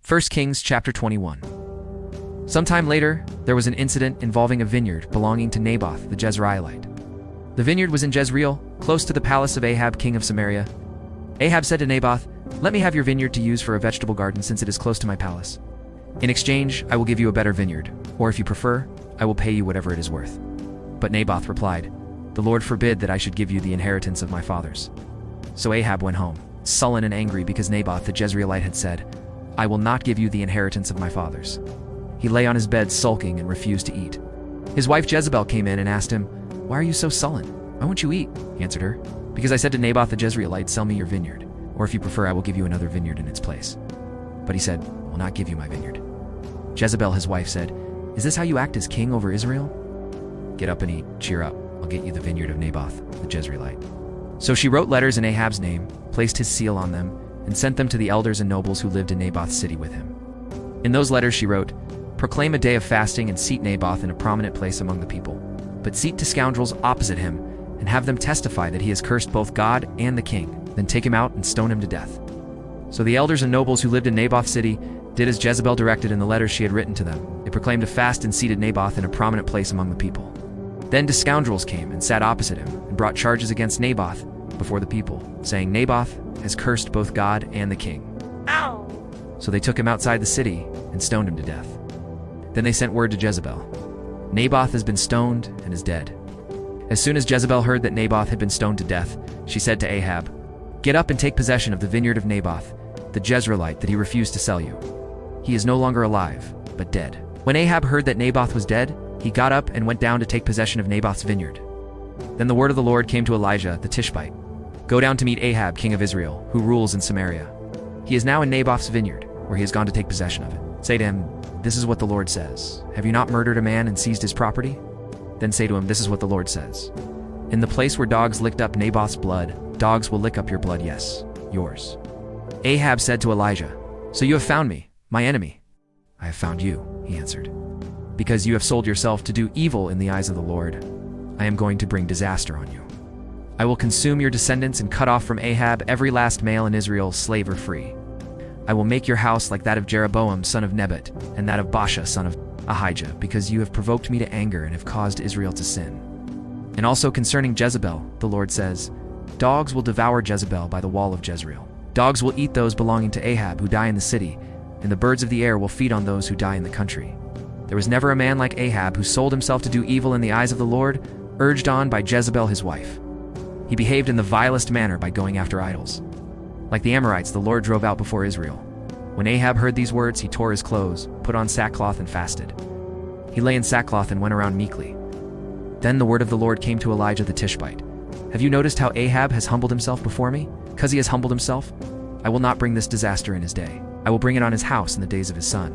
1 Kings chapter 21. Sometime later, there was an incident involving a vineyard belonging to Naboth the Jezreelite. The vineyard was in Jezreel, close to the palace of Ahab, king of Samaria. Ahab said to Naboth, "Let me have your vineyard to use for a vegetable garden since it is close to my palace. In exchange, I will give you a better vineyard, or if you prefer, I will pay you whatever it is worth." But Naboth replied, "The Lord forbid that I should give you the inheritance of my fathers." So Ahab went home, sullen and angry because Naboth the Jezreelite had said, "I will not give you the inheritance of my fathers." He lay on his bed sulking and refused to eat. His wife Jezebel came in and asked him, "Why are you so sullen? Why won't you eat?" He answered her, "Because I said to Naboth the Jezreelite, 'Sell me your vineyard, or if you prefer, I will give you another vineyard in its place.' But he said, 'I will not give you my vineyard.'" Jezebel, his wife, said, "Is this how you act as king over Israel? Get up and eat, cheer up, I'll get you the vineyard of Naboth the Jezreelite." So she wrote letters in Ahab's name, placed his seal on them, and sent them to the elders and nobles who lived in Naboth's city with him. In those letters she wrote, "Proclaim a day of fasting and seat Naboth in a prominent place among the people. But seat to scoundrels opposite him, and have them testify that he has cursed both God and the king. Then take him out and stone him to death." So the elders and nobles who lived in Naboth's city did as Jezebel directed in the letters she had written to them. They proclaimed a fast and seated Naboth in a prominent place among the people. Then the scoundrels came and sat opposite him and brought charges against Naboth before the people, saying, "Naboth has cursed both God and the king." Ow! So they took him outside the city and stoned him to death. Then they sent word to Jezebel, "Naboth has been stoned and is dead." As soon as Jezebel heard that Naboth had been stoned to death, she said to Ahab, "Get up and take possession of the vineyard of Naboth, the Jezreelite that he refused to sell you. He is no longer alive, but dead." When Ahab heard that Naboth was dead, he got up and went down to take possession of Naboth's vineyard. Then the word of the Lord came to Elijah the Tishbite, "Go down to meet Ahab, king of Israel, who rules in Samaria. He is now in Naboth's vineyard, where he has gone to take possession of it. Say to him, 'This is what the Lord says. Have you not murdered a man and seized his property?' Then say to him, 'This is what the Lord says. In the place where dogs licked up Naboth's blood, dogs will lick up your blood, yes, yours.'" Ahab said to Elijah, "So you have found me, my enemy." "I have found you," he answered. "Because you have sold yourself to do evil in the eyes of the Lord. I am going to bring disaster on you. I will consume your descendants and cut off from Ahab every last male in Israel, slave or free. I will make your house like that of Jeroboam son of Nebat, and that of Baasha son of Ahijah, because you have provoked me to anger and have caused Israel to sin." And also concerning Jezebel, the Lord says, "Dogs will devour Jezebel by the wall of Jezreel. Dogs will eat those belonging to Ahab who die in the city, and the birds of the air will feed on those who die in the country. There was never a man like Ahab who sold himself to do evil in the eyes of the Lord, urged on by Jezebel his wife. He behaved in the vilest manner by going after idols. Like the Amorites, the Lord drove out before Israel. When Ahab heard these words, he tore his clothes, put on sackcloth, and fasted. He lay in sackcloth and went around meekly. Then the word of the Lord came to Elijah the Tishbite. "Have you noticed how Ahab has humbled himself before me? Because he has humbled himself, I will not bring this disaster in his day. I will bring it on his house in the days of his son."